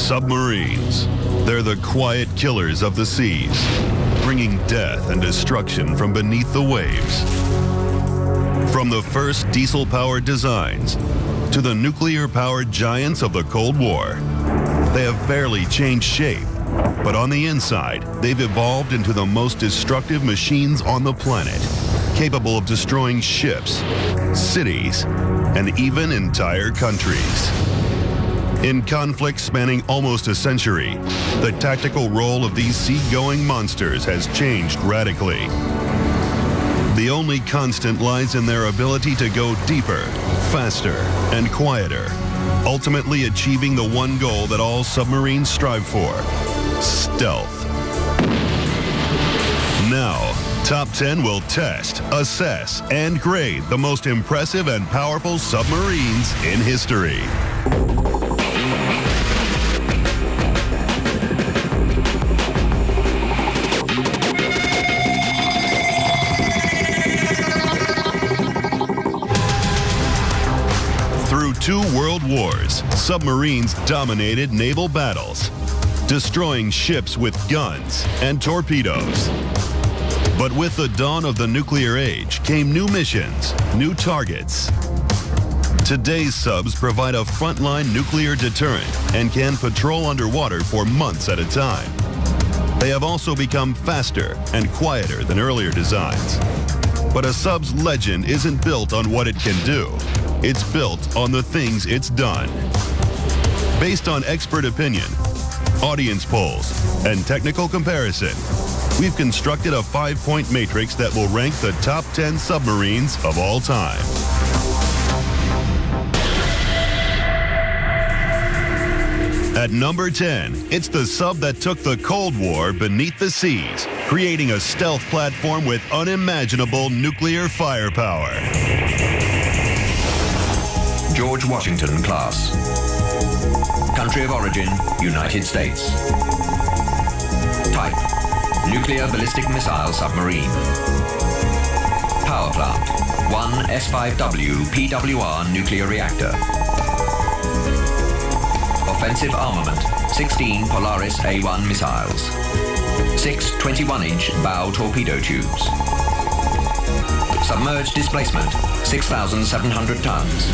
Submarines. They're the quiet killers of the seas, bringing death and destruction from beneath the waves. From the first diesel-powered designs to the nuclear-powered giants of the Cold War, they have barely changed shape, but on the inside, they've evolved into the most destructive machines on the planet, capable of destroying ships, cities, and even entire countries. In conflicts spanning almost a century, the tactical role of these sea-going monsters has changed radically. The only constant lies in their ability to go deeper, faster, and quieter, ultimately achieving the one goal that all submarines strive for: stealth. Now, Top 10 will test, assess, and grade the most impressive and powerful submarines in history. Through 2 world wars, submarines dominated naval battles, destroying ships with guns and torpedoes. But with the dawn of the nuclear age came new missions, new targets. Today's subs provide a frontline nuclear deterrent and can patrol underwater for months at a time. They have also become faster and quieter than earlier designs. But a sub's legend isn't built on what it can do. It's built on the things it's done. Based on expert opinion, audience polls, and technical comparison, we've constructed a 5-point matrix that will rank the top 10 submarines of all time. At number 10, it's the sub that took the Cold War beneath the seas, creating a stealth platform with unimaginable nuclear firepower. George Washington class. Country of origin, United States. Type: nuclear ballistic missile submarine. Power plant: 1 S5W PWR nuclear reactor. Offensive armament: 16 Polaris A1 missiles. 6 21-inch bow torpedo tubes. Submerged displacement: 6,700 tons.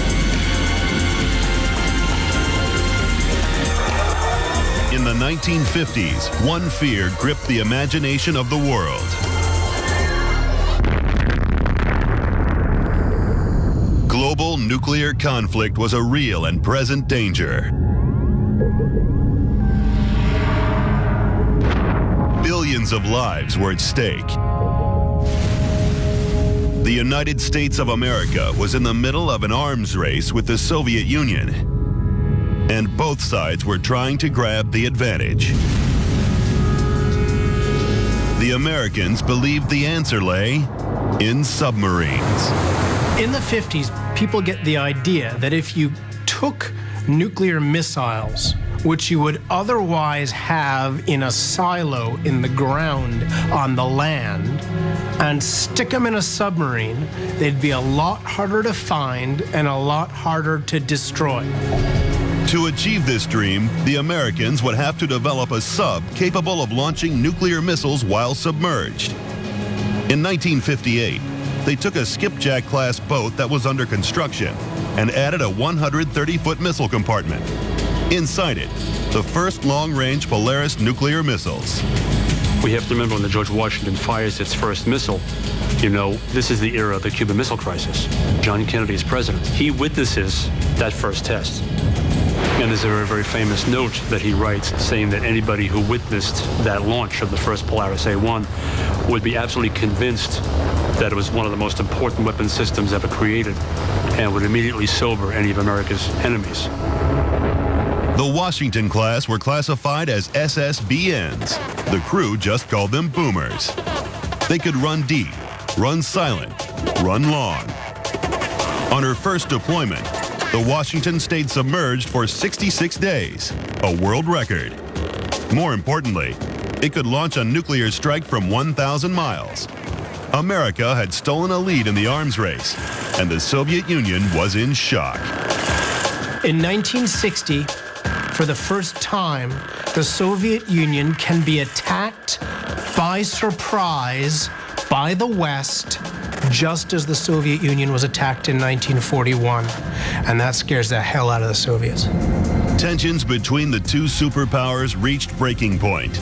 In the 1950s, one fear gripped the imagination of the world. Global nuclear conflict was a real and present danger. Billions of lives were at stake. The United States of America was in the middle of an arms race with the Soviet Union, and both sides were trying to grab the advantage. The Americans believed the answer lay in submarines. In the 50s, people get the idea that if you took nuclear missiles, which you would otherwise have in a silo in the ground on the land, and stick them in a submarine, they'd be a lot harder to find and a lot harder to destroy. To achieve this dream, the Americans would have to develop a sub capable of launching nuclear missiles while submerged. In 1958, they took a skipjack-class boat that was under construction and added a 130-foot missile compartment. Inside it, the first long-range Polaris nuclear missiles. We have to remember when the George Washington fires its first missile, you know, this is the era of the Cuban Missile Crisis. John Kennedy is president. He witnesses that first test. And there's a very, very famous note that he writes saying that anybody who witnessed that launch of the first Polaris A1 would be absolutely convinced that it was one of the most important weapon systems ever created and would immediately sober any of America's enemies. The Washington class were classified as SSBNs. The crew just called them boomers. They could run deep, run silent, run long. On her first deployment, the Washington stayed submerged for 66 days, a world record. More importantly, it could launch a nuclear strike from 1,000 miles. America had stolen a lead in the arms race, and the Soviet Union was in shock. In 1960, for for the first time, the Soviet Union can be attacked by surprise by the West, just as the Soviet Union was attacked in 1941. And that scares the hell out of the Soviets. Tensions between the two superpowers reached breaking point.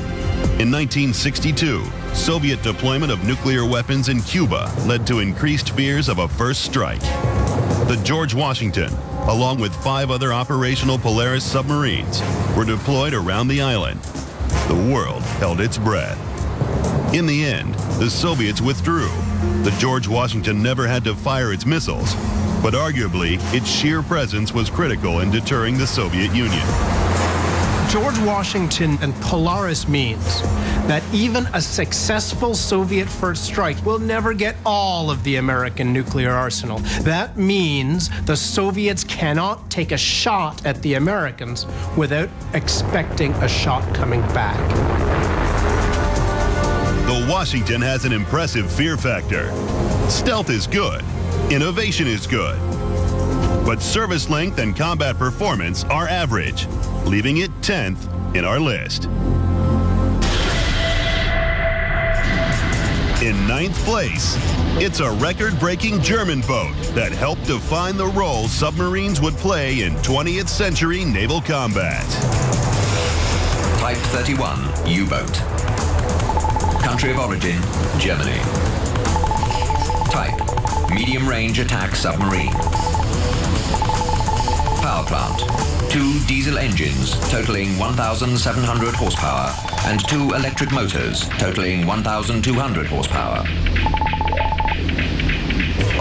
In 1962, Soviet deployment of nuclear weapons in Cuba led to increased fears of a first strike. The George Washington, along with 5 other operational Polaris submarines, were deployed around the island. The world held its breath. In the end, the Soviets withdrew. The George Washington never had to fire its missiles, but arguably, its sheer presence was critical in deterring the Soviet Union. George Washington and Polaris means that even a successful Soviet first strike will never get all of the American nuclear arsenal. That means the Soviets cannot take a shot at the Americans without expecting a shot coming back. The Washington has an impressive fear factor. Stealth is good. Innovation is good. But service length and combat performance are average, leaving it 10th in our list. In 9th place, it's a record-breaking German boat that helped define the role submarines would play in 20th century naval combat. Type 31 U-boat. Country of origin, Germany. Type, medium-range attack submarine. Power plant, 2 diesel engines totaling 1,700 horsepower and 2 electric motors totaling 1,200 horsepower.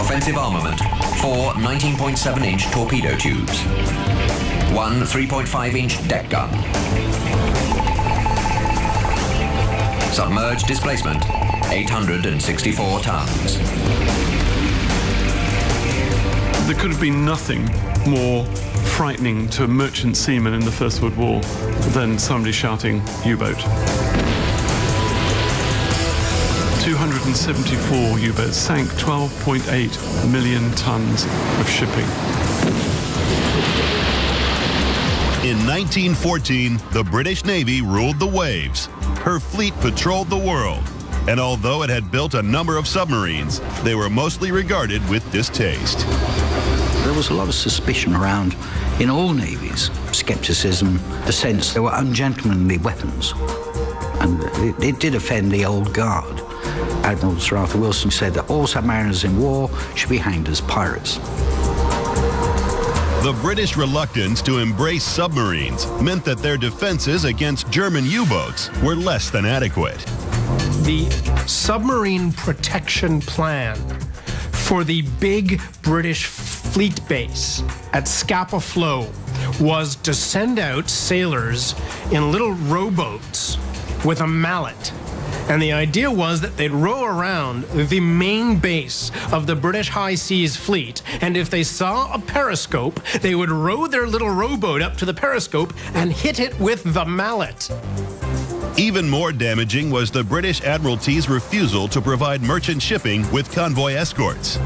Offensive armament, 4 19.7-inch torpedo tubes, 1 3.5-inch deck gun. Submerged displacement, 864 tons. There could have been nothing more frightening to a merchant seaman in the First World War than somebody shouting U-boat. 274 U-boats sank 12.8 million tons of shipping. In 1914, the British Navy ruled the waves. Her fleet patrolled the world. And although it had built a number of submarines, they were mostly regarded with distaste. There was a lot of suspicion around in all navies, skepticism, the sense there were ungentlemanly weapons. And it did offend the old guard. Admiral Sir Arthur Wilson said that all submariners in war should be hanged as pirates. The British reluctance to embrace submarines meant that their defenses against German U-boats were less than adequate. The submarine protection plan for the big British fleet base at Scapa Flow was to send out sailors in little rowboats with a mallet. And the idea was that they'd row around the main base of the British High Seas Fleet, and if they saw a periscope, they would row their little rowboat up to the periscope and hit it with the mallet. Even more damaging was the British Admiralty's refusal to provide merchant shipping with convoy escorts.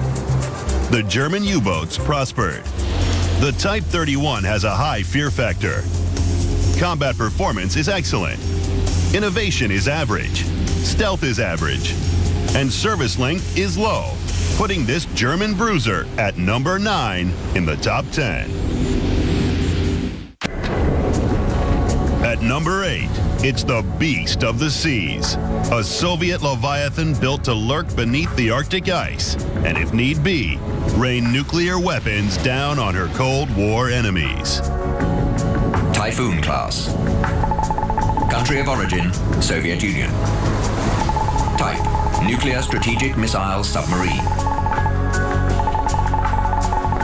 The German U-boats prospered. The Type 31 has a high fear factor. Combat performance is excellent. Innovation is average. Stealth is average. And service length is low, putting this German bruiser at number 9 in the top 10. At number 8, it's the Beast of the Seas, a Soviet Leviathan built to lurk beneath the Arctic ice, and if need be, rain nuclear weapons down on her Cold War enemies. Typhoon class. Country of origin, Soviet Union. Type, nuclear strategic missile submarine.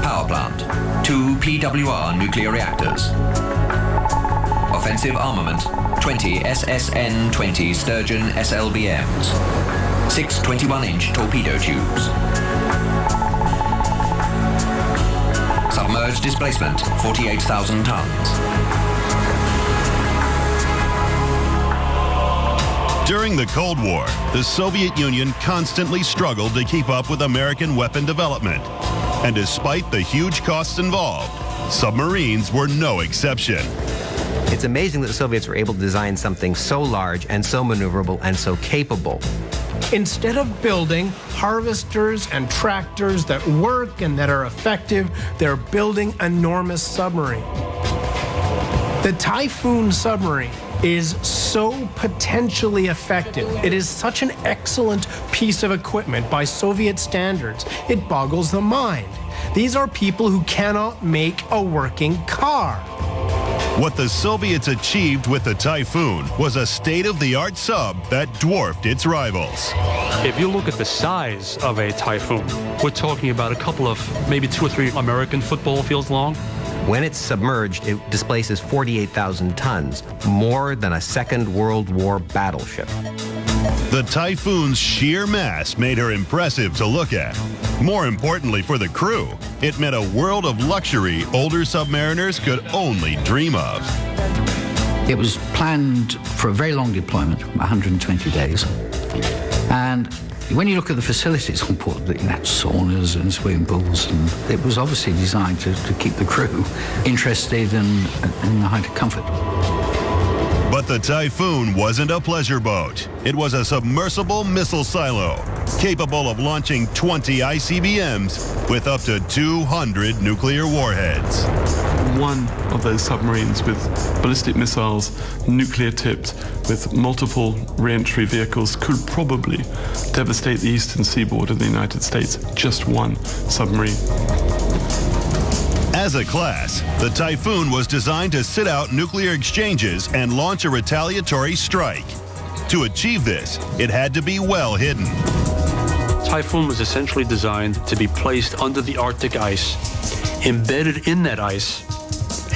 Power plant, 2 PWR nuclear reactors. Offensive armament, 20 SSN-20 Sturgeon SLBMs, 6 21-inch torpedo tubes. Submerged displacement, 48,000 tons. During the Cold War, the Soviet Union constantly struggled to keep up with American weapon development. And despite the huge costs involved, submarines were no exception. It's amazing that the Soviets were able to design something so large and so maneuverable and so capable. Instead of building harvesters and tractors that work and that are effective, they're building enormous submarines. The Typhoon submarine is so potentially effective. It is such an excellent piece of equipment by Soviet standards. It boggles the mind. These are people who cannot make a working car. What the Soviets achieved with the Typhoon was a state-of-the-art sub that dwarfed its rivals. If you look at the size of a Typhoon, we're talking about a couple of, maybe 2 or 3 American football fields long. When it's submerged, it displaces 48,000 tons, more than a Second World War battleship. The Typhoon's sheer mass made her impressive to look at. More importantly for the crew, it meant a world of luxury older submariners could only dream of. It was planned for a very long deployment, 120 days. And when you look at the facilities on board, you had saunas and swimming pools, and it was obviously designed to keep the crew interested and in a height of comfort. But the Typhoon wasn't a pleasure boat. It was a submersible missile silo, capable of launching 20 ICBMs with up to 200 nuclear warheads. One of those submarines with ballistic missiles, nuclear tipped, with multiple re-entry vehicles could probably devastate the eastern seaboard of the United States. Just one submarine. As a class, the Typhoon was designed to sit out nuclear exchanges and launch a retaliatory strike. To achieve this, it had to be well hidden. Typhoon was essentially designed to be placed under the Arctic ice, embedded in that ice,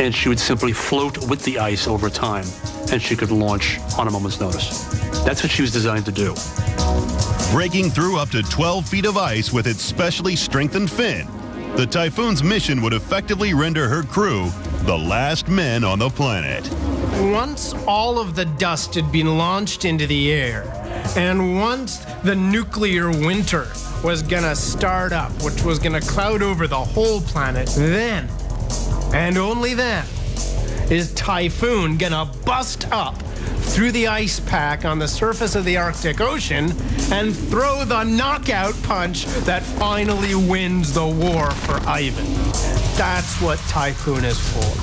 and she would simply float with the ice over time, and she could launch on a moment's notice. That's what she was designed to do. Breaking through up to 12 feet of ice with its specially strengthened fin, the Typhoon's mission would effectively render her crew the last men on the planet. Once all of the dust had been launched into the air, and once the nuclear winter was gonna start up, which was gonna cloud over the whole planet, then, and only then, is Typhoon gonna bust up through the ice pack on the surface of the Arctic Ocean and throw the knockout punch that finally wins the war for Ivan. That's what Typhoon is for.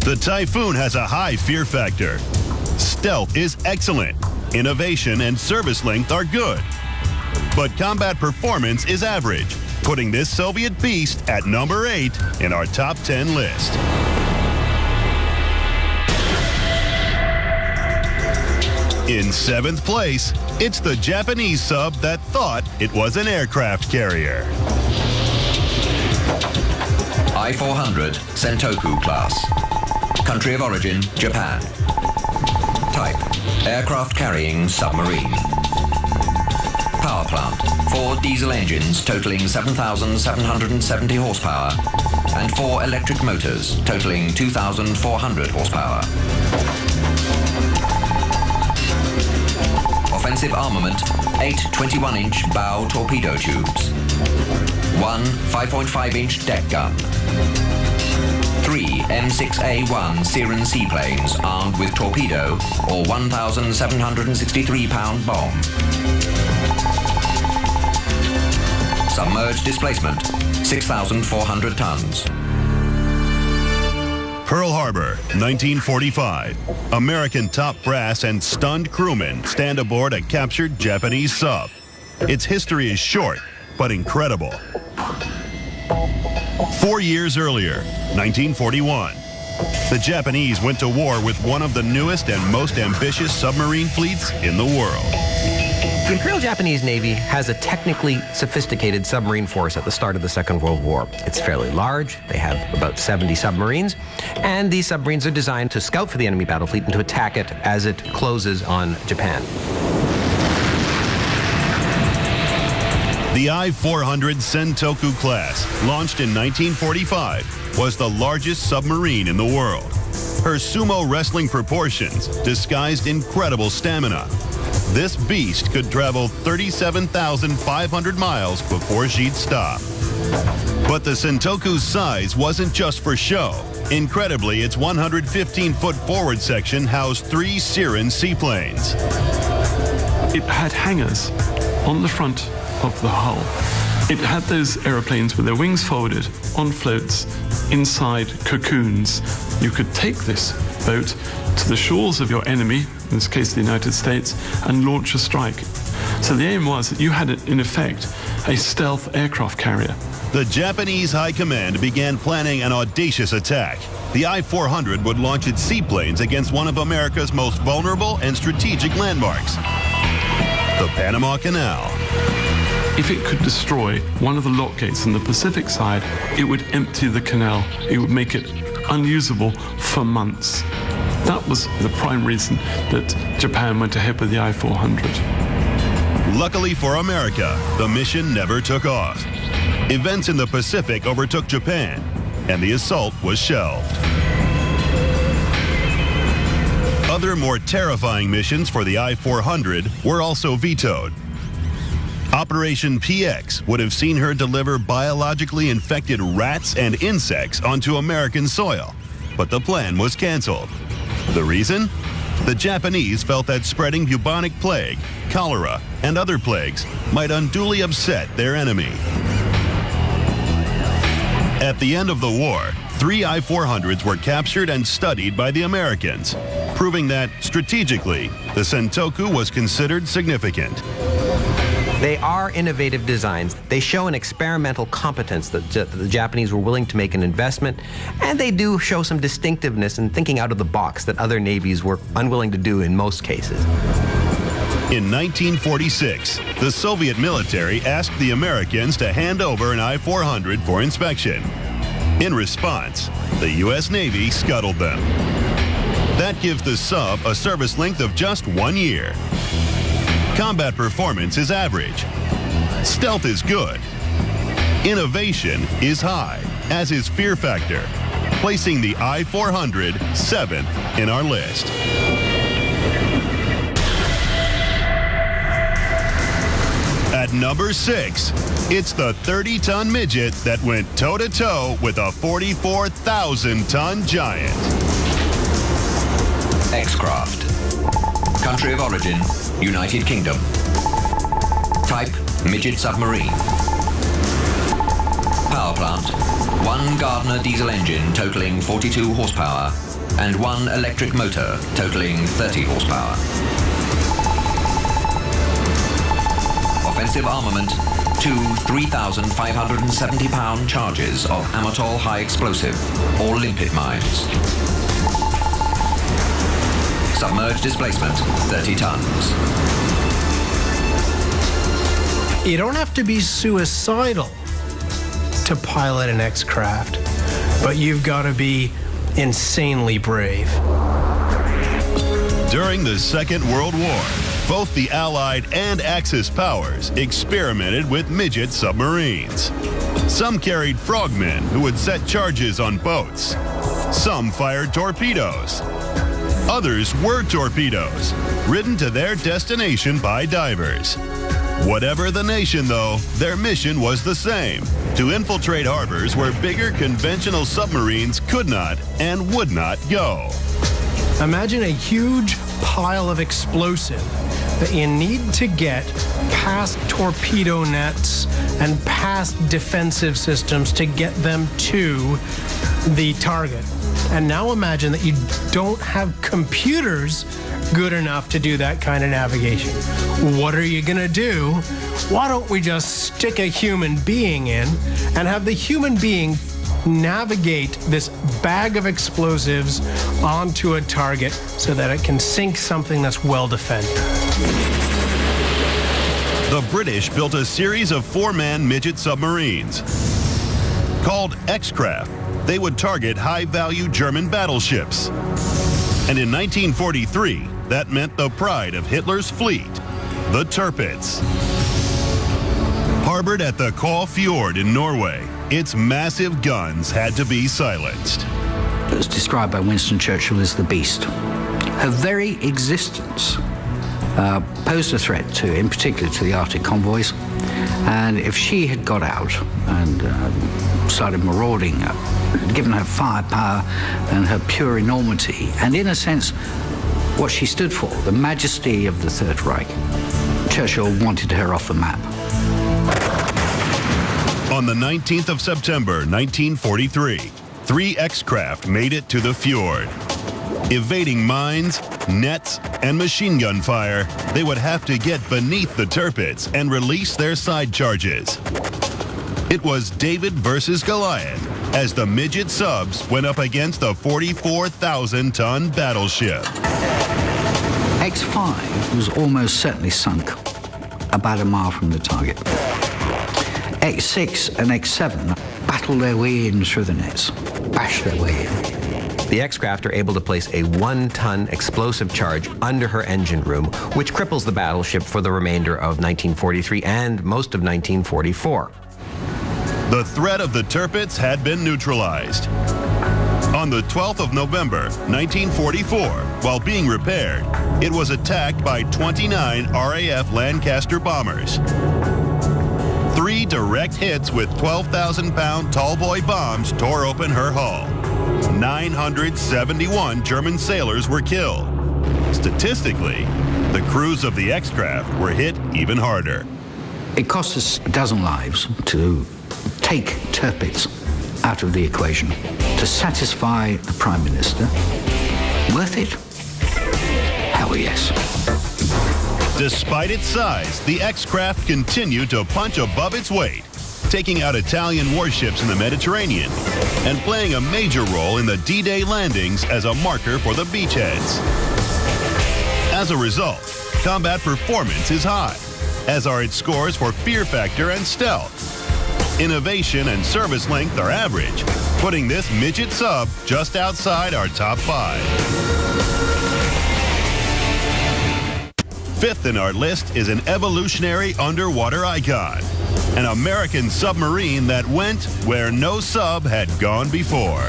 The Typhoon has a high fear factor. Stealth is excellent. Innovation and service length are good. But combat performance is average, putting this Soviet beast at number 8 in our top 10 list. In 7th place, it's the Japanese sub that thought it was an aircraft carrier. I-400 Sentoku class. Country of origin, Japan. Type, aircraft carrying submarine. Power plant, 4 diesel engines totaling 7,770 horsepower and 4 electric motors totaling 2,400 horsepower. Offensive armament, 8 21-inch bow torpedo tubes, 1 5.5-inch deck gun, 3 M6A1 Siren seaplanes armed with torpedo or 1,763-pound bomb. Submerged displacement, 6,400 tons. Pearl Harbor, 1945. American top brass and stunned crewmen stand aboard a captured Japanese sub. Its history is short, but incredible. 4 years earlier, 1941, the Japanese went to war with one of the newest and most ambitious submarine fleets in the world. The Imperial Japanese Navy has a technically sophisticated submarine force at the start of the Second World War. It's fairly large. They have about 70 submarines, and these submarines are designed to scout for the enemy battle fleet and to attack it as it closes on Japan. The I-400 Sentoku class, launched in 1945, was the largest submarine in the world. Her sumo wrestling proportions disguised incredible stamina. This beast could travel 37,500 miles before she'd stop. But the Sentoku's size wasn't just for show. Incredibly, its 115-foot forward section housed 3 Siren seaplanes. It had hangars on the front of the hull. It had those aeroplanes with their wings folded on floats inside cocoons. You could take this boat to the shores of your enemy, in this case the United States, and launch a strike. So the aim was that you had, in effect, a stealth aircraft carrier. The Japanese High Command began planning an audacious attack. The I-400 would launch its seaplanes against one of America's most vulnerable and strategic landmarks, the Panama Canal. If it could destroy one of the lock gates on the Pacific side, it would empty the canal. It would make it unusable for months. That was the prime reason that Japan went ahead with the I-400. Luckily for America, the mission never took off. Events in the Pacific overtook Japan, and the assault was shelved. Other more terrifying missions for the I-400 were also vetoed. Operation PX would have seen her deliver biologically infected rats and insects onto American soil, but the plan was canceled. The reason? The Japanese felt that spreading bubonic plague, cholera, and other plagues might unduly upset their enemy. At the end of the war, 3 I-400s were captured and studied by the Americans, proving that, strategically, the Sentoku was considered significant. They are innovative designs. They show an experimental competence that the Japanese were willing to make an investment, and they do show some distinctiveness in thinking out of the box that other navies were unwilling to do in most cases. In 1946, the Soviet military asked the Americans to hand over an I-400 for inspection. In response, the U.S. Navy scuttled them. That gives the sub a service length of just 1 year. Combat performance is average. Stealth is good. Innovation is high, as is fear factor, placing the I-400 7th in our list. At number 6, it's the 30-ton midget that went toe-to-toe with a 44,000-ton giant. X-Craft. Country of origin, United Kingdom. Type, midget submarine. Power plant, 1 Gardner diesel engine totaling 42 horsepower and 1 electric motor totaling 30 horsepower. Offensive armament, 2 3,570-pound charges of Amatol high explosive or limpet mines. Submerged displacement, 30 tons. You don't have to be suicidal to pilot an X-Craft, but you've got to be insanely brave. During the Second World War, both the Allied and Axis powers experimented with midget submarines. Some carried frogmen who would set charges on boats. Some fired torpedoes. Others were torpedoes, ridden to their destination by divers. Whatever the nation, though, their mission was the same: to infiltrate harbors where bigger conventional submarines could not and would not go. Imagine a huge pile of explosive that you need to get past torpedo nets and past defensive systems to get them to the target. And now imagine that you don't have computers good enough to do that kind of navigation. What are you gonna do? Why don't we just stick a human being in and have the human being navigate this bag of explosives onto a target so that it can sink something that's well defended? The British built a series of 4-man midget submarines. Called X-Craft, they would target high-value German battleships. And in 1943, that meant the pride of Hitler's fleet, the Tirpitz. Harbored at the Kaw Fjord in Norway, its massive guns had to be silenced. It was described by Winston Churchill as the beast. Her very existence posed a threat to, in particular, to the Arctic convoys. And if she had got out and started marauding her, given her firepower and her pure enormity, and in a sense, what she stood for, the majesty of the Third Reich. Churchill wanted her off the map. On the 19th of September, 1943, 3 X-craft made it to the fjord. Evading mines, nets, and machine gun fire, they would have to get beneath the Tirpitz and release their side charges. It was David versus Goliath as the midget subs went up against a 44,000-ton battleship. X5 was almost certainly sunk about a mile from the target. X6 and X7 battled their way in through the nets, bashed their way in. The X-craft are able to place a 1-ton explosive charge under her engine room, which cripples the battleship for the remainder of 1943 and most of 1944. The threat of the Tirpitz had been neutralized. On the 12th of November, 1944, while being repaired, it was attacked by 29 RAF Lancaster bombers. 3 direct hits with 12,000-pound tallboy bombs tore open her hull. 971 German sailors were killed. Statistically, the crews of the X-craft were hit even harder. It cost us a dozen lives to take Tirpitz out of the equation, to satisfy the Prime Minister. Worth it? Hell yes. Despite its size, the X-craft continued to punch above its weight, taking out Italian warships in the Mediterranean and playing a major role in the D-Day landings as a marker for the beachheads. As a result, combat performance is high, as are its scores for fear factor and stealth. Innovation and service length are average, putting this midget sub just outside our top 5. Fifth in our list is an evolutionary underwater icon, an American submarine that went where no sub had gone before.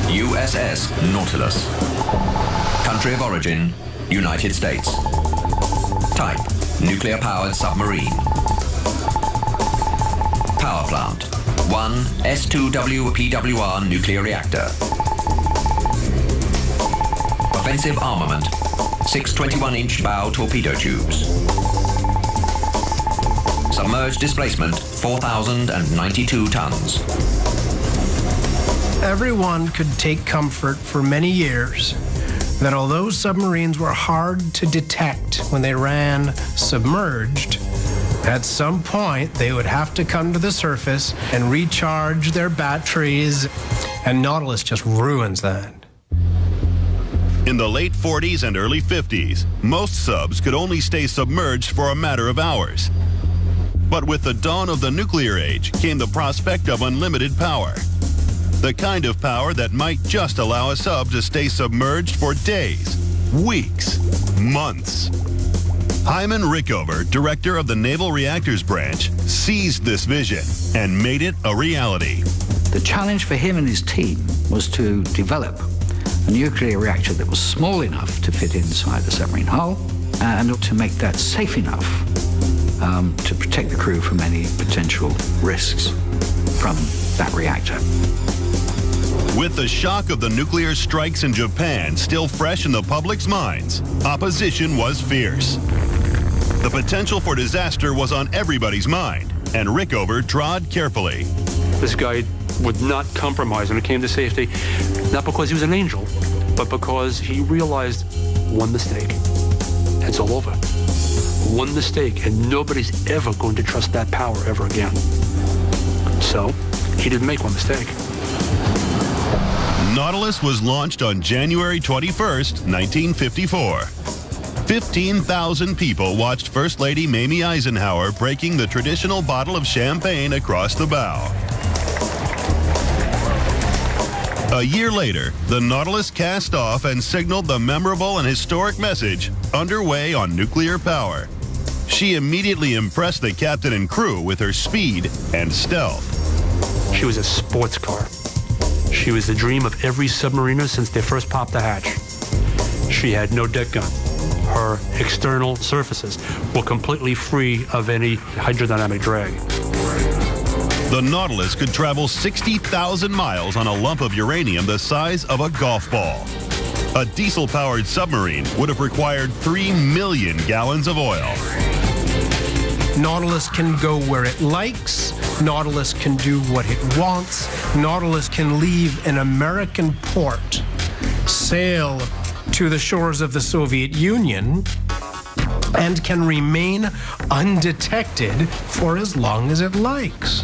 USS Nautilus. Country of origin, United States. Type, nuclear-powered submarine. Power plant, 1 S2W PWR nuclear reactor. Offensive armament, 6 21-inch bow torpedo tubes. Submerged displacement, 4,092 tons. Everyone could take comfort for many years that although submarines were hard to detect when they ran submerged, at some point they would have to come to the surface and recharge their batteries, and Nautilus just ruins that. In the late 40s and early 50s, most subs could only stay submerged for a matter of hours. But with the dawn of the nuclear age came the prospect of unlimited power. The kind of power that might just allow a sub to stay submerged for days, weeks, months. Hyman Rickover, director of the Naval Reactors Branch, seized this vision and made it a reality. The challenge for him and his team was to develop a nuclear reactor that was small enough to fit inside the submarine hull and to make that safe enough to protect the crew from any potential risks from that reactor. With the shock of the nuclear strikes in Japan still fresh in the public's minds, opposition was fierce. The potential for disaster was on everybody's mind, and Rickover trod carefully. This guy would not compromise when it came to safety, not because he was an angel, but because he realized one mistake, it's all over. One mistake, and nobody's ever going to trust that power ever again. So, he didn't make one mistake. Nautilus was launched on January 21st, 1954. 15,000 people watched First Lady Mamie Eisenhower breaking the traditional bottle of champagne across the bow. A year later, the Nautilus cast off and signaled the memorable and historic message, underway on nuclear power. She immediately impressed the captain and crew with her speed and stealth. She was a sports car. She was the dream of every submariner since they first popped the hatch. She had no deck gun. Her external surfaces were completely free of any hydrodynamic drag. The Nautilus could travel 60,000 miles on a lump of uranium the size of a golf ball. A diesel-powered submarine would have required 3 million gallons of oil. Nautilus can go where it likes. Nautilus can do what it wants. Nautilus can leave an American port, sail to the shores of the Soviet Union, and can remain undetected for as long as it likes.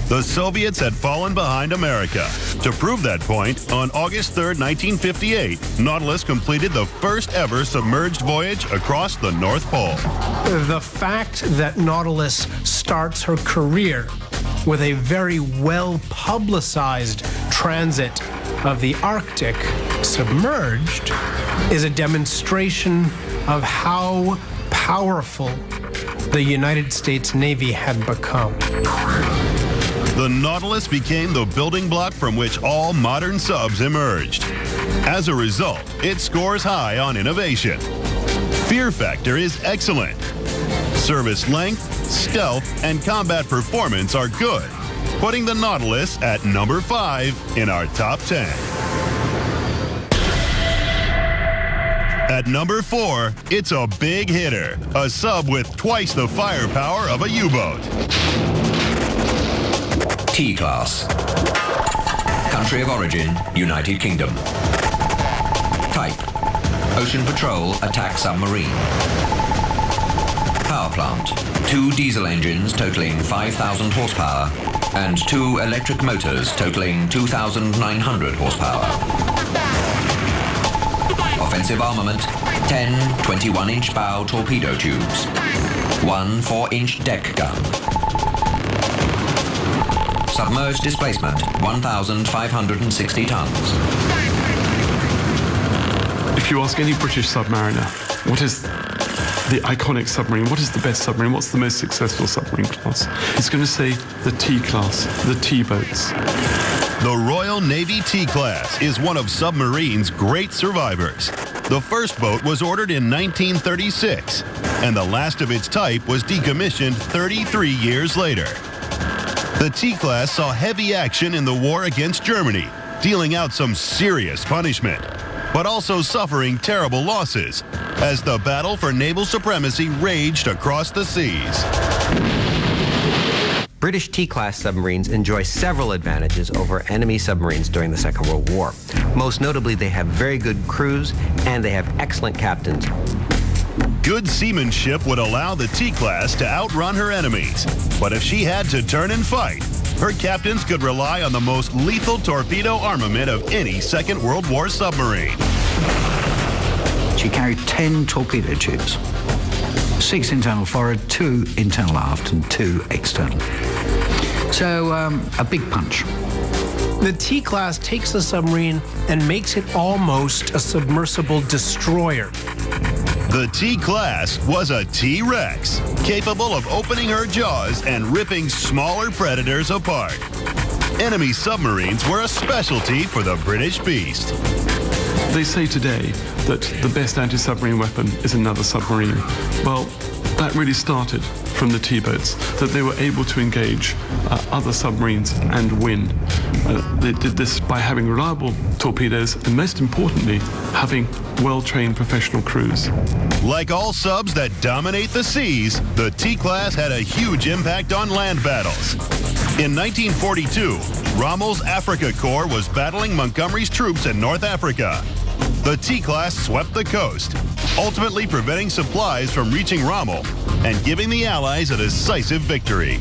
The Soviets had fallen behind America. To prove that point, on August 3, 1958, Nautilus completed the first ever submerged voyage across the North Pole. The fact that Nautilus starts her career with a very well-publicized transit of the Arctic submerged is a demonstration of how powerful the United States Navy had become. The Nautilus became the building block from which all modern subs emerged. As a result, it scores high on innovation. Fear factor is excellent. Service length, stealth, and combat performance are good, putting the Nautilus at number 5 in our top 10. At number 4, it's a big hitter, a sub with twice the firepower of a U-boat. T-Class. Country of origin, United Kingdom. Type, Ocean Patrol Attack Submarine. Power plant, 2 diesel engines totaling 5,000 horsepower and 2 electric motors totaling 2,900 horsepower. Offensive armament, 10 21-inch bow torpedo tubes, 1 4-inch deck gun. Submerged displacement, 1,560 tons. If you ask any British submariner, what is the iconic submarine, what is the best submarine, what's the most successful submarine class, he's going to say the T-class, the T-boats. The Royal Navy T-Class is one of submarines' great survivors. The first boat was ordered in 1936, and the last of its type was decommissioned 33 years later. The T-Class saw heavy action in the war against Germany, dealing out some serious punishment, but also suffering terrible losses as the battle for naval supremacy raged across the seas. British T-class submarines enjoy several advantages over enemy submarines during the Second World War. Most notably, they have very good crews and they have excellent captains. Good seamanship would allow the T-Class to outrun her enemies, but if she had to turn and fight, her captains could rely on the most lethal torpedo armament of any Second World War submarine. She carried 10 torpedo tubes, 6 internal forward, 2 internal aft, and 2 external. So, a big punch. The T-Class takes the submarine and makes it almost a submersible destroyer. The T-Class was a T-Rex, capable of opening her jaws and ripping smaller predators apart. Enemy submarines were a specialty for the British beast. They say today that the best anti-submarine weapon is another submarine. Well, that really started from the T-boats, that they were able to engage other submarines and win. They did this by having reliable torpedoes and, most importantly, having well-trained professional crews. Like all subs that dominate the seas, the T-Class had a huge impact on land battles. In 1942, Rommel's Africa Corps was battling Montgomery's troops in North Africa. The T-Class swept the coast, ultimately preventing supplies from reaching Rommel and giving the Allies a decisive victory.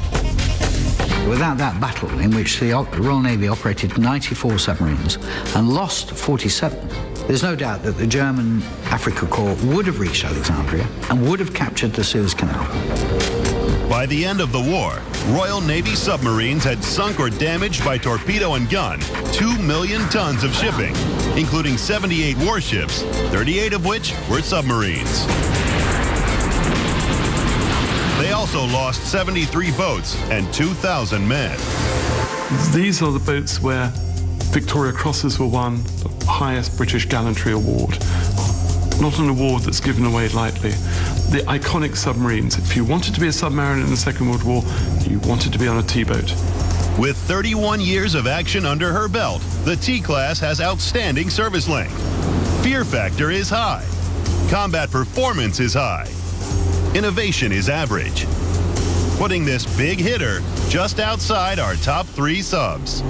Without that battle, in which the Royal Navy operated 94 submarines and lost 47, there's no doubt that the German Africa Corps would have reached Alexandria and would have captured the Suez Canal. By the end of the war, Royal Navy submarines had sunk or damaged by torpedo and gun 2 million tons of shipping, including 78 warships, 38 of which were submarines. They also lost 73 boats and 2,000 men. These are the boats where Victoria Crosses were won, the highest British gallantry award. Not an award that's given away lightly. The iconic submarines. If you wanted to be a submariner in the Second World War, you wanted to be on a T-boat. With 31 years of action under her belt, the T-Class has outstanding service length. Fear factor is high. Combat performance is high. Innovation is average, putting this big hitter just outside our top 3 subs.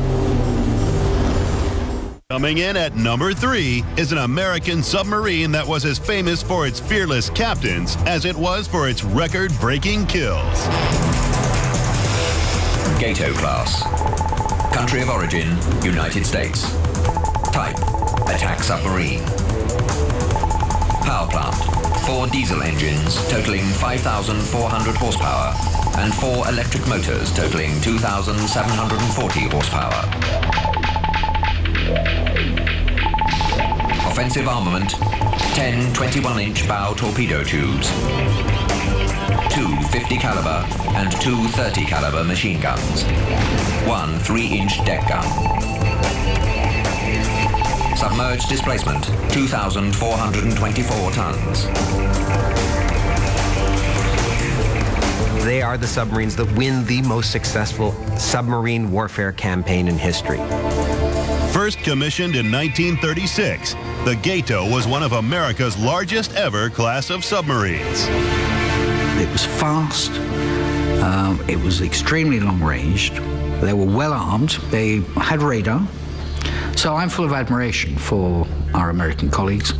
Coming in at number 3 is an American submarine that was as famous for its fearless captains as it was for its record-breaking kills. Gato class. Country of origin, United States. Type, attack submarine. Power plant, 4 diesel engines totaling 5,400 horsepower and 4 electric motors totaling 2,740 horsepower. Offensive armament, 10 21-inch bow torpedo tubes, 2 50 caliber and 2 30 caliber machine guns, 1 3-inch deck gun. Submerged displacement, 2,424 tons. They are the submarines that win the most successful submarine warfare campaign in history. First commissioned in 1936, the Gato was one of America's largest ever class of submarines. It was fast, it was extremely long-ranged, they were well-armed, they had radar. So I'm full of admiration for our American colleagues.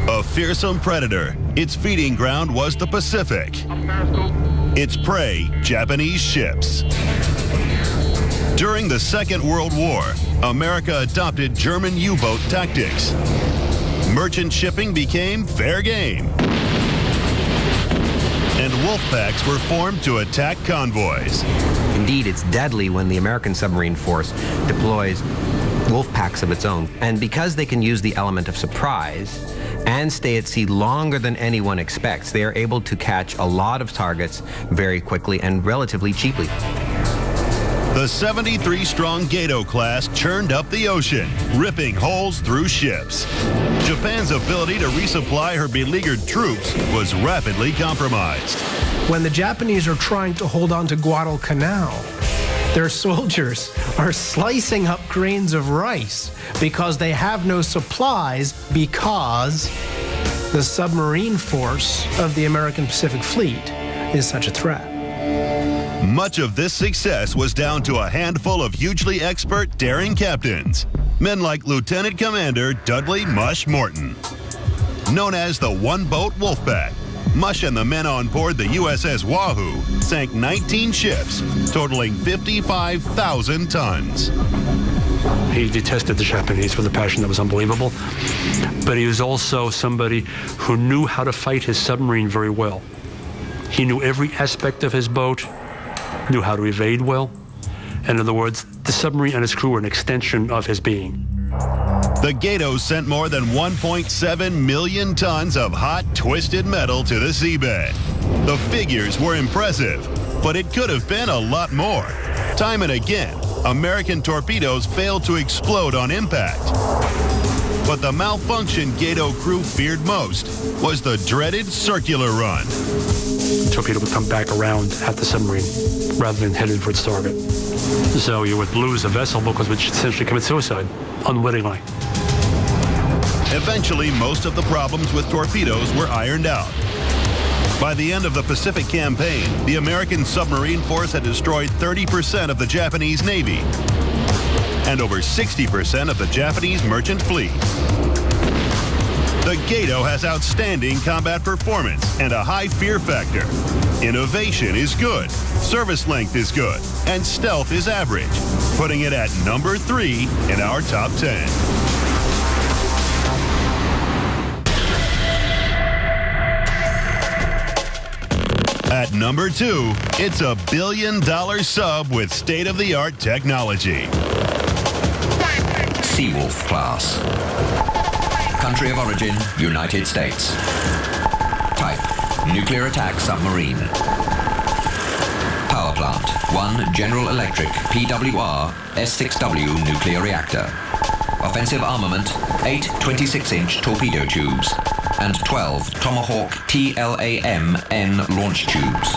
A fearsome predator, its feeding ground was the Pacific. Its prey, Japanese ships. During the Second World War, America adopted German U-boat tactics. Merchant shipping became fair game. And wolf packs were formed to attack convoys. Indeed, it's deadly when the American submarine force deploys wolf packs of its own. And because they can use the element of surprise and stay at sea longer than anyone expects, they are able to catch a lot of targets very quickly and relatively cheaply. The 73-strong Gato class churned up the ocean, ripping holes through ships. Japan's ability to resupply her beleaguered troops was rapidly compromised. When the Japanese are trying to hold on to Guadalcanal, their soldiers are slicing up grains of rice because they have no supplies because the submarine force of the American Pacific Fleet is such a threat. Much of this success was down to a handful of hugely expert, daring captains, men like Lieutenant Commander Dudley Mush Morton. Known as the One-Boat Wolfpack, Mush and the men on board the USS Wahoo sank 19 ships, totaling 55,000 tons. He detested the Japanese with a passion that was unbelievable, but he was also somebody who knew how to fight his submarine very well. He knew every aspect of his boat, knew how to evade well. In other words, the submarine and its crew were an extension of his being. The Gatos sent more than 1.7 million tons of hot, twisted metal to the seabed. The figures were impressive, but it could have been a lot more. Time and again, American torpedoes failed to explode on impact. But the malfunction Gato crew feared most was the dreaded circular run. The torpedo would come back around at the submarine rather than headed for its target. So you would lose a vessel because it would essentially commit suicide, unwittingly. Eventually, most of the problems with torpedoes were ironed out. By the end of the Pacific Campaign, the American submarine force had destroyed 30% of the Japanese Navy and over 60% of the Japanese merchant fleet. The Gato has outstanding combat performance and a high fear factor. Innovation is good, service length is good, and stealth is average, putting it at number 3 in our top 10. At number 2, it's a billion-dollar sub with state-of-the-art technology. Seawolf class. Country of origin, United States. Type, nuclear attack submarine. Power plant, 1 General Electric PWR S6W nuclear reactor. Offensive armament, 8 26-inch torpedo tubes and 12 Tomahawk TLAM-N launch tubes.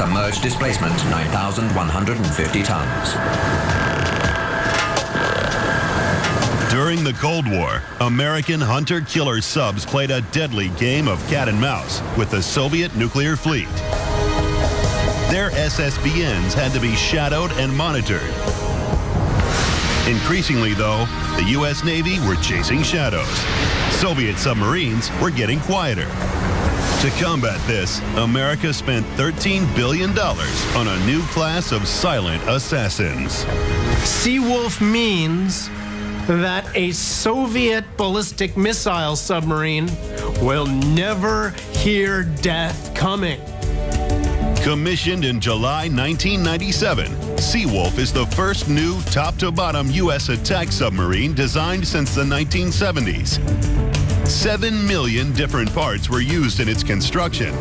Submerged displacement 9,150 tons. During the Cold War, American hunter-killer subs played a deadly game of cat and mouse with the Soviet nuclear fleet. Their SSBNs had to be shadowed and monitored. Increasingly, though, the U.S. Navy were chasing shadows. Soviet submarines were getting quieter. To combat this, America spent $13 billion on a new class of silent assassins. Seawolf means that a Soviet ballistic missile submarine will never hear death coming. Commissioned in July 1997, Seawolf is the first new top-to-bottom U.S. attack submarine designed since the 1970s. 7 million different parts were used in its construction.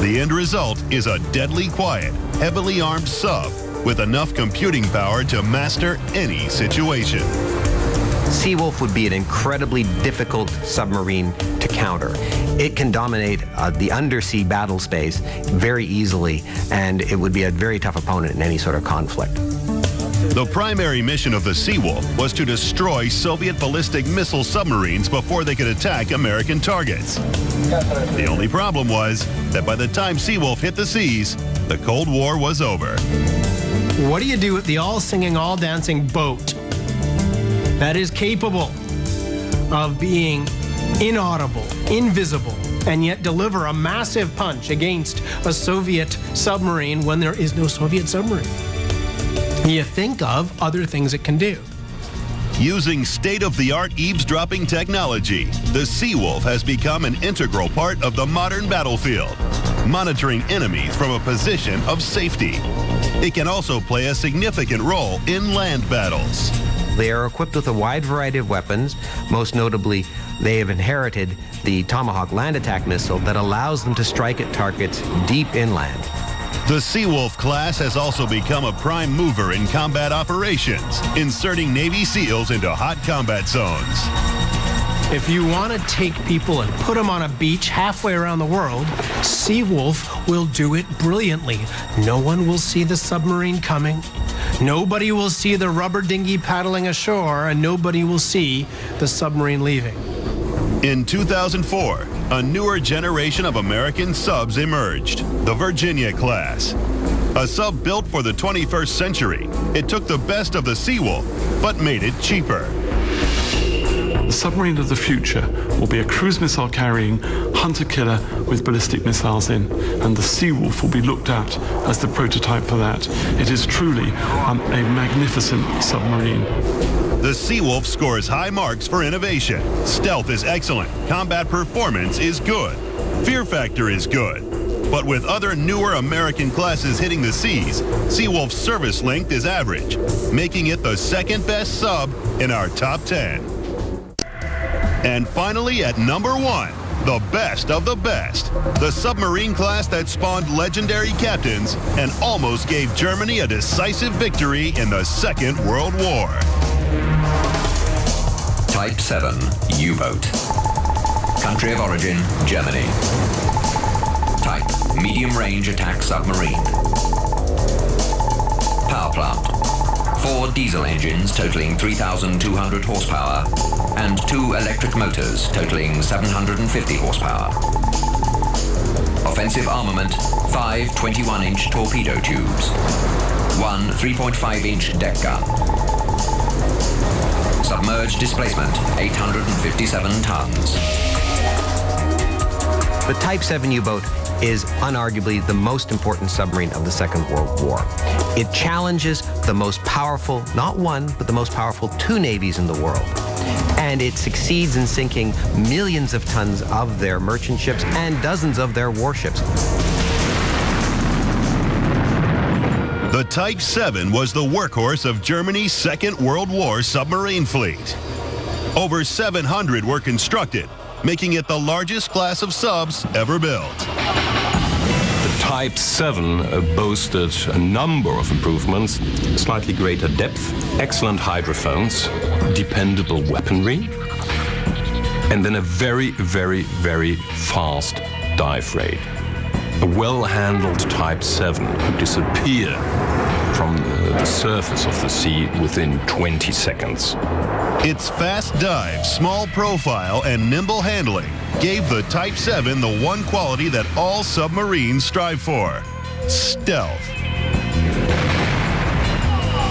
The end result is a deadly quiet, heavily armed sub with enough computing power to master any situation. Seawolf would be an incredibly difficult submarine to counter. It can dominate the undersea battle space very easily, and it would be a very tough opponent in any sort of conflict. The primary mission of the Seawolf was to destroy Soviet ballistic missile submarines before they could attack American targets. The only problem was that by the time Seawolf hit the seas, the Cold War was over. What do you do with the all-singing, all-dancing boat that is capable of being inaudible, invisible, and yet deliver a massive punch against a Soviet submarine when there is no Soviet submarine? You think of other things it can do. Using state-of-the-art eavesdropping technology, the Seawolf has become an integral part of the modern battlefield, monitoring enemies from a position of safety. It can also play a significant role in land battles. They are equipped with a wide variety of weapons. Most notably, they have inherited the Tomahawk land attack missile that allows them to strike at targets deep inland. The Seawolf class has also become a prime mover in combat operations, inserting Navy SEALs into hot combat zones. If you want to take people and put them on a beach halfway around the world, Seawolf will do it brilliantly. No one will see the submarine coming. Nobody will see the rubber dinghy paddling ashore, and nobody will see the submarine leaving. In 2004, a newer generation of American subs emerged, the Virginia class. A sub built for the 21st century, it took the best of the Seawolf, but made it cheaper. The submarine of the future will be a cruise missile carrying hunter-killer with ballistic missiles in, and the Seawolf will be looked at as the prototype for that. It is truly a magnificent submarine. The Seawolf scores high marks for innovation. Stealth is excellent. Combat performance is good. Fear factor is good. But with other newer American classes hitting the seas, Seawolf's service length is average, making it the second best sub in our top 10. And finally, at number 1, the best of the best, the submarine class that spawned legendary captains and almost gave Germany a decisive victory in the Second World War. Type 7 U-boat. Country of origin, Germany. Type, medium-range attack submarine. Power plant. 4 diesel engines totaling 3,200 horsepower and 2 electric motors totaling 750 horsepower. Offensive armament, 5 21-inch torpedo tubes. 1 3.5-inch deck gun. Submerged displacement, 857 tons. The Type 7 U-boat is unarguably the most important submarine of the Second World War. It challenges the most powerful, not one, but the most powerful 2 navies in the world. And it succeeds in sinking millions of tons of their merchant ships and dozens of their warships. The Type 7 was the workhorse of Germany's Second World War submarine fleet. Over 700 were constructed, making it the largest class of subs ever built. The Type 7 boasted a number of improvements: slightly greater depth, excellent hydrophones, dependable weaponry, and then a very, very, very fast dive rate. A well-handled Type 7 could disappear from the surface of the sea within 20 seconds. Its fast dive, small profile, and nimble handling gave the Type 7 the one quality that all submarines strive for: stealth.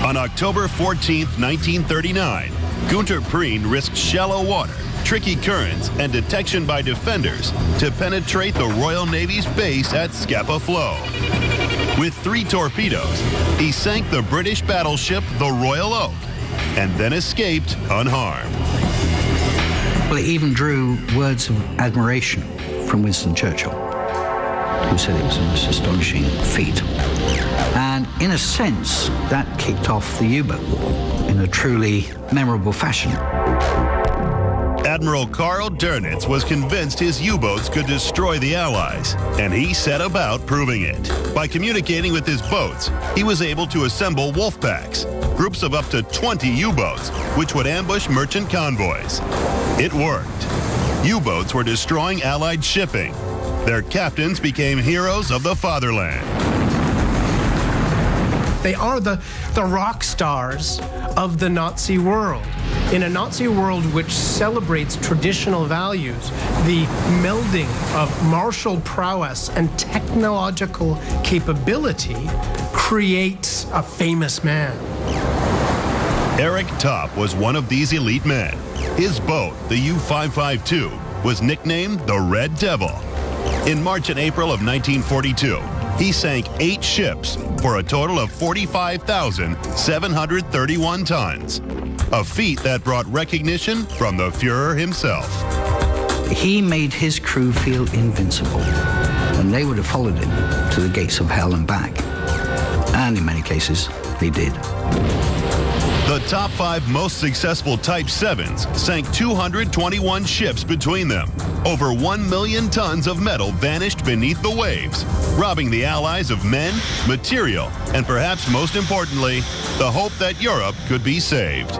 On October 14, 1939, Günter Prien risked shallow water, tricky currents, and detection by defenders to penetrate the Royal Navy's base at Scapa Flow. With 3 torpedoes, he sank the British battleship the Royal Oak and then escaped unharmed. Well, it even drew words of admiration from Winston Churchill, who said it was the most astonishing feat. And in a sense, that kicked off the U-boat war in a truly memorable fashion. Admiral Karl Dönitz was convinced his U-boats could destroy the Allies, and he set about proving it. By communicating with his boats, he was able to assemble wolf packs, groups of up to 20 U-boats, which would ambush merchant convoys. It worked. U-boats were destroying Allied shipping. Their captains became heroes of the fatherland. They are the rock stars of the Nazi world. In a Nazi world which celebrates traditional values, the melding of martial prowess and technological capability creates a famous man. Eric Topp was one of these elite men. His boat, the U-552, was nicknamed the Red Devil. In March and April of 1942, he sank 8 ships for a total of 45,731 tons, a feat that brought recognition from the Führer himself. He made his crew feel invincible, and they would have followed him to the gates of hell and back. And in many cases, they did. The top 5 most successful Type 7s sank 221 ships between them. Over 1 million tons of metal vanished beneath the waves, robbing the Allies of men, material, and perhaps most importantly, the hope that Europe could be saved.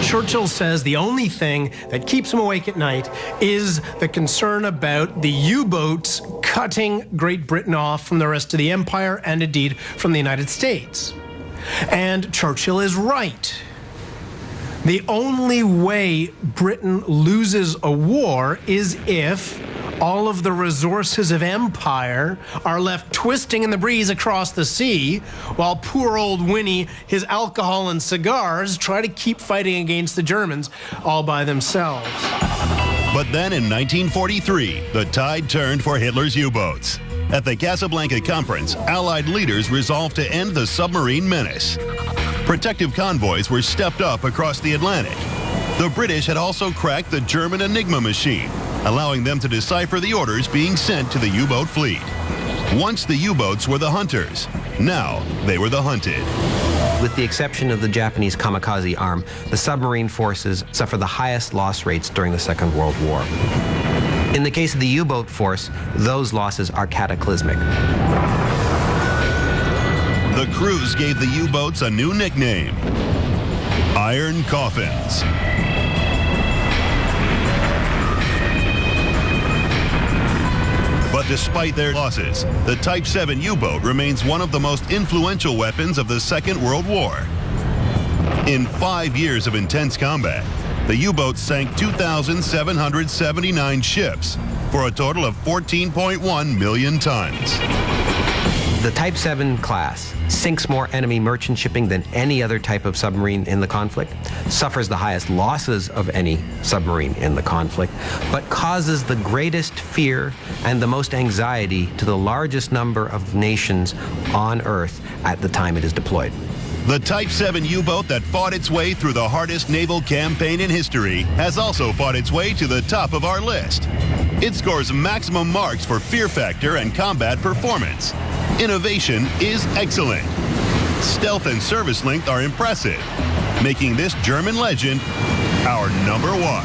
Churchill says the only thing that keeps him awake at night is the concern about the U-boats cutting Great Britain off from the rest of the empire and indeed from the United States. And Churchill is right. The only way Britain loses a war is if all of the resources of empire are left twisting in the breeze across the sea, while poor old Winnie, his alcohol and cigars, try to keep fighting against the Germans all by themselves. But then in 1943, the tide turned for Hitler's U-boats. At the Casablanca Conference, Allied leaders resolved to end the submarine menace. Protective convoys were stepped up across the Atlantic. The British had also cracked the German Enigma machine, allowing them to decipher the orders being sent to the U-boat fleet. Once the U-boats were the hunters, now they were the hunted. With the exception of the Japanese kamikaze arm, the submarine forces suffer the highest loss rates during the Second World War. In the case of the U-boat force, those losses are cataclysmic. The crews gave the U-boats a new nickname: Iron Coffins. But despite their losses, the Type 7 U-boat remains one of the most influential weapons of the Second World War. In 5 years of intense combat, the U-boat sank 2,779 ships for a total of 14.1 million tons. The Type 7 class sinks more enemy merchant shipping than any other type of submarine in the conflict, suffers the highest losses of any submarine in the conflict, but causes the greatest fear and the most anxiety to the largest number of nations on Earth at the time it is deployed. The Type 7 U-boat that fought its way through the hardest naval campaign in history has also fought its way to the top of our list. It scores maximum marks for fear factor and combat performance. Innovation is excellent. Stealth and service length are impressive, making this German legend our #1.